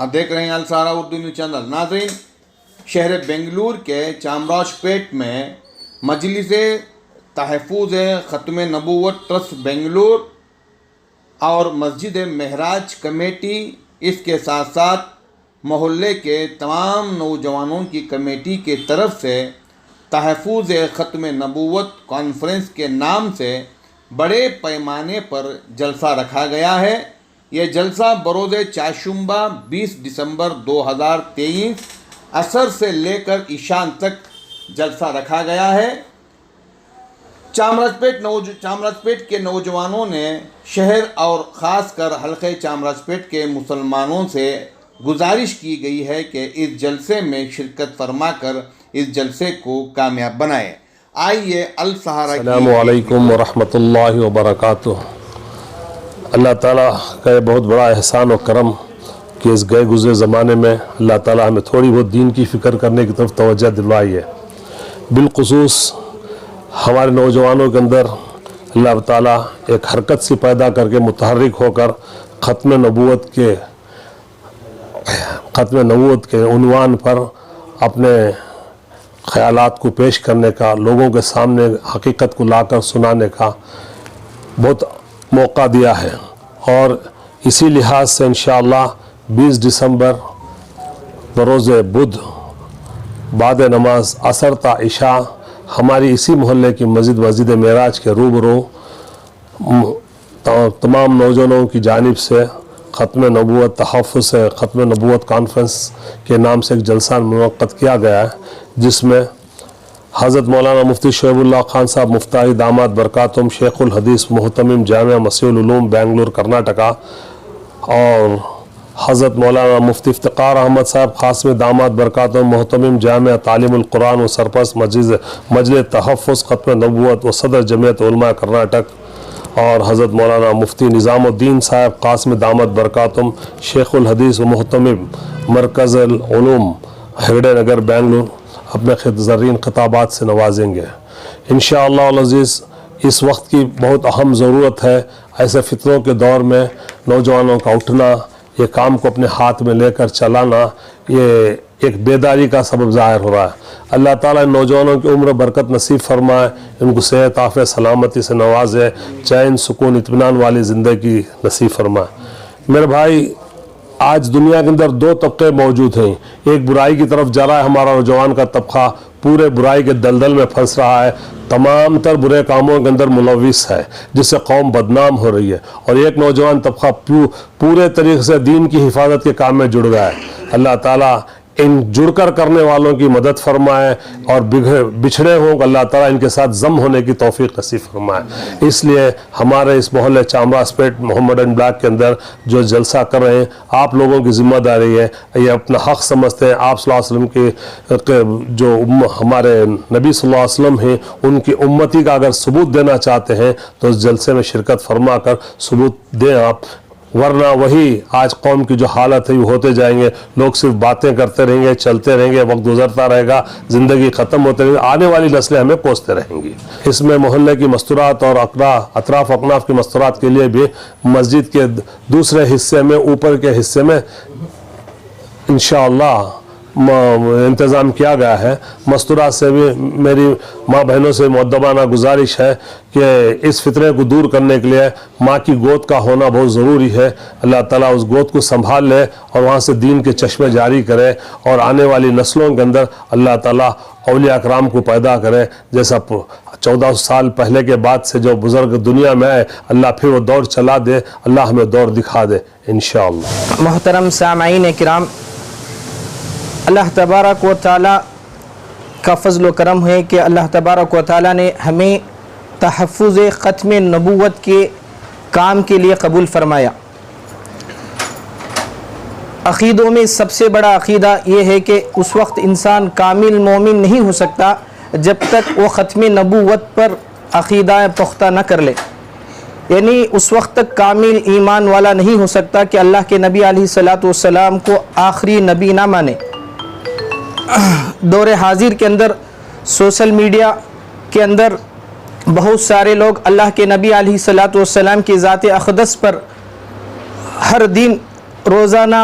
آپ دیکھ رہے ہیں السہارا اردو نیوز چینل۔ ناظرین، شہر بنگلور کے چامراج پیٹ میں مجلس تحفظ ختم نبوت ٹرسٹ بنگلور اور مسجد معراج کمیٹی، اس کے ساتھ ساتھ محلے کے تمام نوجوانوں کی کمیٹی کی طرف سے تحفظ ختم نبوت کانفرنس کے نام سے بڑے پیمانے پر جلسہ رکھا گیا ہے۔ یہ جلسہ بروز چاشمبہ 20 دسمبر 2023 عصر سے لے کر عشاء تک جلسہ رکھا گیا ہے۔ چامراج پیٹ کے نوجوانوں نے شہر اور خاص کر حلقہ چامراج پیٹ کے مسلمانوں سے گزارش کی گئی ہے کہ اس جلسے میں شرکت فرما کر اس جلسے کو کامیاب بنائیں۔ آئیے السہارا السلام علیکم ورحمۃ اللہ وبرکاتہ۔ اللہ تعالیٰ کا یہ بہت بڑا احسان و کرم کہ اس گئے گزرے زمانے میں اللہ تعالیٰ ہمیں تھوڑی بہت دین کی فکر کرنے کی طرف توجہ دلوائی ہے۔ بالخصوص ہمارے نوجوانوں کے اندر اللہ تعالیٰ ایک حرکت سی پیدا کر کے متحرک ہو کر ختم نبوت کے عنوان پر اپنے خیالات کو پیش کرنے کا، لوگوں کے سامنے حقیقت کو لا کر سنانے کا بہت موقع دیا ہے، اور اسی لحاظ سے انشاءاللہ 20 دسمبر بروز بدھ بعد نماز عصر تا عشاء ہماری اسی محلے کی مسجد معراج کے روبرو تمام نوجوانوں کی جانب سے ختم نبوت تحفظ ختم نبوت کانفرنس کے نام سے ایک جلسہ منعقد کیا گیا ہے، جس میں حضرت مولانا مفتی شعیب اللہ خان صاحب مفتاحی داماد برکاتہم شیخ الحدیث محتمم جامعہ مسیح العلوم بنگلور کرناٹکا، اور حضرت مولانا مفتی افتقار احمد صاحب خاصم داماد برکاتہم محتمم جامعہ تعلیم القرآن و سرپرست مجلس تحفظ ختم نبوت و صدر جمعیت علماء کرناٹک، اور حضرت مولانا مفتی نظام الدین صاحب قاسم دامت برکاتہم شیخ الحدیث و محتمم مرکز العلوم ہگڑے نگر بنگلور اپنے زرین خطابات سے نوازیں گے انشاءاللہ العزیز۔ اس وقت کی بہت اہم ضرورت ہے، ایسے فتنوں کے دور میں نوجوانوں کا اٹھنا، یہ کام کو اپنے ہاتھ میں لے کر چلانا، یہ ایک بیداری کا سبب ظاہر ہو رہا ہے۔ اللہ تعالیٰ ان نوجوانوں کی عمر برکت نصیب فرمائے، ان کو صحت عافیت سلامتی سے نوازے، چین سکون اطمینان والی زندگی نصیب فرمائے۔ میرے بھائی، آج دنیا کے اندر دو طبقے موجود ہیں، ایک برائی کی طرف جا رہا ہے ہمارا نوجوان کا طبقہ، پورے برائی کے دلدل میں پھنس رہا ہے، تمام تر برے کاموں کے اندر ملوث ہے، جس سے قوم بدنام ہو رہی ہے، اور ایک نوجوان طبقہ پورے طریقے سے دین کی حفاظت کے کام میں جڑ گیا ہے۔ اللہ تعالیٰ ان جڑ کر کرنے والوں کی مدد فرمائے، اور بچھڑے ہوں اللہ تعالیٰ ان کے ساتھ ضم ہونے کی توفیق نصیب فرمائے۔ اس لیے ہمارے اس محلے چامراج پیٹ محمدن بلاک کے اندر جو جلسہ کر رہے ہیں، آپ لوگوں کی ذمہ داری ہے، یہ اپنا حق سمجھتے ہیں۔ آپ صلی اللہ علیہ وسلم کے جو ہمارے نبی صلی اللہ علیہ وسلم ہیں، ان کی امتی کا اگر ثبوت دینا چاہتے ہیں تو اس جلسے میں شرکت فرما کر ثبوت دیں آپ، ورنہ وہی آج قوم کی جو حالت ہے وہ ہوتے جائیں گے، لوگ صرف باتیں کرتے رہیں گے، چلتے رہیں گے، وقت گزرتا رہے گا، زندگی ختم ہوتے رہے گی، آنے والی نسلیں ہمیں کوستے رہیں گی۔ اس میں محلے کی مستورات اور اطراف اکناف کی مستورات کے لیے بھی مسجد کے دوسرے حصے میں، اوپر کے حصے میں انشاءاللہ انتظام کیا گیا ہے۔ مستورات سے بھی میری ماں بہنوں سے مؤدبانہ گزارش ہے کہ اس فطرے کو دور کرنے کے لیے ماں کی گود کا ہونا بہت ضروری ہے۔ اللہ تعالیٰ اس گود کو سنبھال لے اور وہاں سے دین کے چشمے جاری کرے، اور آنے والی نسلوں کے اندر اللہ تعالیٰ اولیاء اکرام کو پیدا کرے، جیسا 1400 سال پہلے کے بعد سے جو بزرگ دنیا میں آئے، اللہ پھر وہ دور چلا دے، اللہ ہمیں دور دکھا دے انشاءاللہ۔ محترم سامعین کرام، اللہ تبارک و تعالیٰ کا فضل و کرم ہے کہ اللہ تبارک و تعالیٰ نے ہمیں تحفظ ختم نبوت کے کام کے لیے قبول فرمایا۔ عقیدوں میں سب سے بڑا عقیدہ یہ ہے کہ اس وقت انسان کامل مومن نہیں ہو سکتا جب تک وہ ختم نبوت پر عقیدہ پختہ نہ کر لے، یعنی اس وقت تک کامل ایمان والا نہیں ہو سکتا کہ اللہ کے نبی علیہ السلام کو آخری نبی نہ مانے۔ دور حاضر کے اندر سوشل میڈیا کے اندر بہت سارے لوگ اللہ کے نبی علیہ السلام کی ذات اقدس پر ہر دن روزانہ